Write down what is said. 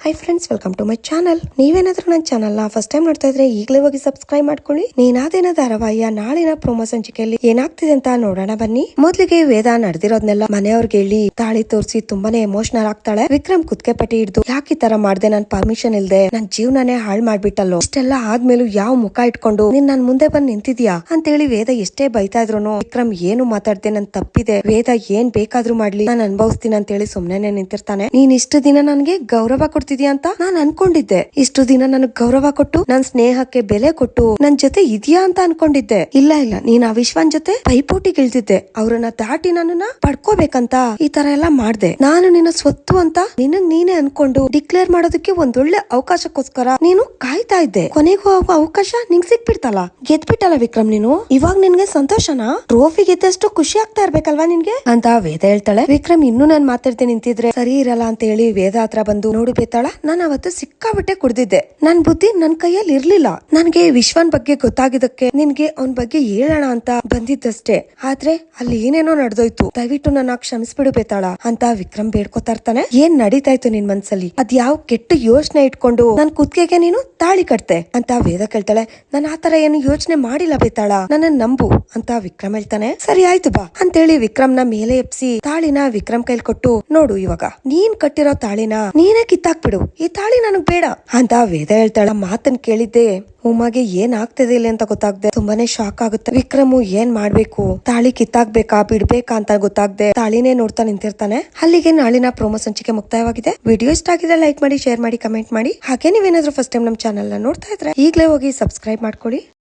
High friends, welcome to my channel. ನೀವೇನಾದ್ರೂ ನನ್ನ channel ನ ಫಸ್ಟ್ ಟೈಮ್ ನೋಡ್ತಾ ಇದ್ರೆ ಈಗಲೇ ಹೋಗಿ ಸಬ್ಸ್ಕ್ರೈಬ್ ಮಾಡ್ಕೊಳ್ಳಿ. ನೀನಾದೇನ ಧಾರಾವಾಹಿಯ ನಾಳಿನ ಪ್ರೋಮೋ ಸಂಚಿಕೆಯಲ್ಲಿ ಏನಾಗ್ತಿದೆ ಅಂತ ನೋಡೋಣ ಬನ್ನಿ. ಮೊದ್ಲಿಗೆ ವೇದ ನಡೆದಿರೋದ್ನೆಲ್ಲ ಮನೆಯವ್ರಿಗೆ ಹೇಳಿ ತಾಳಿ ತೋರಿಸಿ ತುಂಬಾನೇ ಎಮೋಷನಲ್ ಆಗ್ತಾಳೆ. ವಿಕ್ರಮ್ ಕುತ್ಕೆ ಪಟ್ಟಿ ಹಿಡ್ದು ಯಾಕೆ ಈ ತರ ಮಾಡ್ದೆ, ನನ್ ಪರ್ಮಿಷನ್ ಇಲ್ದೆ ನನ್ ಜೀವನನೇ ಹಾಳ್ ಮಾಡ್ಬಿಟ್ಟಲ್ಲೋ, ಇಷ್ಟೆಲ್ಲ ಆದ್ಮೇಲೂ ಯಾವ ಮುಖ ಇಟ್ಕೊಂಡು ನೀನ್ ನನ್ ಮುಂದೆ ಬಂದ್ ನಿಂತಿದ್ಯಾ ಅಂತ ಹೇಳಿ ವೇದ ಎಷ್ಟೇ ಬೈತಾ ಇದ್ರು ವಿಕ್ರಮ್ ಏನು ಮಾತಾಡ್ದೆ, ನನ್ ತಪ್ಪಿದೆ, ವೇದ ಏನ್ ಬೇಕಾದ್ರೂ ಮಾಡ್ಲಿ ನಾನು ಅನುಭವಿಸ್ತೀನಿ ಅಂತ ಹೇಳಿ ಸುಮ್ನೆ ನಿಂತಿರ್ತಾನೆ. ನೀನ್ ಇಷ್ಟು ದಿನ ನನ್ಗೆ ಗೌರವ ಕೊಡ್ತಿದ್ಯಾ ಅಂತ ನಾನ್ ಅನ್ಕೊಂಡಿದ್ದೆ, ಇಷ್ಟು ದಿನ ನನಗ್ ಗೌರವ ಕೊಟ್ಟು ನನ್ ಸ್ನೇಹಕ್ಕೆ ಬೆಲೆ ಕೊಟ್ಟು ನನ್ ಜೊತೆ ಇದೆಯಾ ಅಂತ ಅನ್ಕೊಂಡಿದ್ದೆ. ಇಲ್ಲ ನೀನ್ ಆ ವಿಶ್ವನ್ ಜೊತೆ ಪೈಪೋಟಿಗೆ ಇಳ್ದಿದ್ದೆ, ಅವ್ರನ್ನ ದಾಟಿ ನನ್ನನ್ನ ಪಡ್ಕೋಬೇಕಂತ ಈ ತರ ಎಲ್ಲ ಮಾಡ್ದೆ. ನಾನು ನಿನ್ನ ಸ್ವತ್ತು ಅಂತ ನಿನಗ್ ನೀನೇ ಅನ್ಕೊಂಡು ಡಿಕ್ಲೇರ್ ಮಾಡೋದಕ್ಕೆ ಒಂದೊಳ್ಳೆ ಅವಕಾಶಕ್ಕೋಸ್ಕರ ನೀನು ಕಾಯ್ತಾ ಇದ್ದೆ. ಕೊನೆಗೂ ಅವಕಾಶ ನಿಂಗ್ ಸಿಕ್ಬಿಡ್ತಲ್ಲ, ಗೆದ್ಬಿಟ್ಟಲ್ಲ ವಿಕ್ರಮ್ ನೀನು. ಇವಾಗ ನಿನ್ಗೆ ಸಂತೋಷನಾ? ಟ್ರೋಫಿ ಗೆದ್ದಷ್ಟು ಖುಷಿ ಆಗ್ತಾ ಇರ್ಬೇಕಲ್ವಾ ನಿನ್ಗೆ ಅಂತ ವೇದ ಹೇಳ್ತಾಳೆ. ವಿಕ್ರಮ್ ಇನ್ನೂ ನಾನ್ ಮಾತಾಡ್ದೆ ನಿಂತಿದ್ರೆ ಸರಿ ಇರಲ್ಲ ಅಂತ ಹೇಳಿ ವೇದ ಹತ್ರ ಬಂದು ನೋಡು ಬೇತಾಳ, ನಾನು ಅವತ್ತು ಸಿಕ್ಕಾಬಟ್ಟೆ ಕುಡ್ದಿದ್ದೆ, ನನ್ ಬುದ್ಧಿ ನನ್ ಕೈಯಲ್ಲಿ ಇರ್ಲಿಲ್ಲ. ನನ್ಗೆ ವಿಶ್ವನ್ ಬಗ್ಗೆ ಗೊತ್ತಾಗಿದ್ದಕ್ಕೆ ನಿನ್ಗೆ ಅವನ್ ಬಗ್ಗೆ ಹೇಳೋಣ ಅಂತ ಬಂದಿದ್ದಷ್ಟೇ, ಆದ್ರೆ ಅಲ್ಲಿ ಏನೇನೋ ನಡೆದೋಯ್ತು, ದಯವಿಟ್ಟು ನನ್ನ ಕ್ಷಮಿಸ್ಬಿಡು ಬೇತಾಳ ಅಂತ ವಿಕ್ರಮ್ ಬೇಡ್ಕೊತಾ ಇರ್ತಾನೆ. ಏನ್ ನಡೀತಾ ಇತ್ತು ನಿನ್ ಮನ್ಸಲ್ಲಿ? ಅದ್ ಯಾವ ಕೆಟ್ಟ ಯೋಚನೆ ಇಟ್ಕೊಂಡು ನನ್ ಕುತ್ತಿಗೆಗೆ ನೀನು ತಾಳಿ ಕಟ್ತೆ ಅಂತ ವೇದ ಕೇಳ್ತಾಳೆ. ನಾನು ಆತರ ಏನು ಯೋಚನೆ ಮಾಡಿಲ್ಲ ಬೇತಾಳ, ನನ್ನ ನಂಬು ಅಂತ ವಿಕ್ರಮ್ ಹೇಳ್ತಾನೆ. ಸರಿ ಆಯ್ತು ಬಾ ಅಂತೇಳಿ ವಿಕ್ರಮ್ ನ ಮೇಲೆ ಎಪ್ಸಿ ತಾಳಿನ ವಿಕ್ರಮ್ ಕೈಲಿ ಕೊಟ್ಟು, ನೋಡು ಇವಾಗ ನೀನ್ ಕಟ್ಟಿರೋ ತಾಳಿನ ನೀನೇ ಕಿತ್ತಾಕ್ಬಿಡು, ಈ ತಾಳಿ ನನಗ್ ಬೇಡ ಅಂತ ವೇದ ಹೇಳ್ತಾಳ. ಮಾತನ್ ಕೇಳಿದ್ದೆ ಉಮ್ಮಗೆ ಏನ್ ಆಗ್ತದೆ ಇಲ್ಲ ಅಂತ ಗೊತ್ತಾಗ್ದೆ ತುಂಬಾನೇ ಶಾಕ್ ಆಗುತ್ತೆ. ವಿಕ್ರಮು ಏನ್ ಮಾಡ್ಬೇಕು, ತಾಳಿ ಕಿತ್ತಾಕ್ಬೇಕಾ ಬಿಡ್ಬೇಕಾ ಅಂತ ಗೊತ್ತಾಗ್ದೆ ತಾಳಿನೇ ನೋಡ್ತಾ ನಿಂತಿರ್ತಾನೆ. ಅಲ್ಲಿಗೆ ನಾಳಿನ ಪ್ರೋಮೋ ಸಂಚಿಕೆ ಮುಕ್ತಾಯವಾಗಿದೆ. ವಿಡಿಯೋ ಇಷ್ಟ ಆಗಿದ್ರೆ ಲೈಕ್ ಮಾಡಿ, ಶೇರ್ ಮಾಡಿ, ಕಮೆಂಟ್ ಮಾಡಿ. ಹಾಗೆ ನೀವೇನಾದ್ರೂ ಫಸ್ಟ್ ಟೈಮ್ ನಮ್ ಚಾನಲ್ ನ ನೋಡ್ತಾ ಇದ್ರೆ ಈಗಲೇ ಹೋಗಿ ಸಬ್ಸ್ಕ್ರೈಬ್ ಮಾಡ್ಕೊಳ್ಳಿ.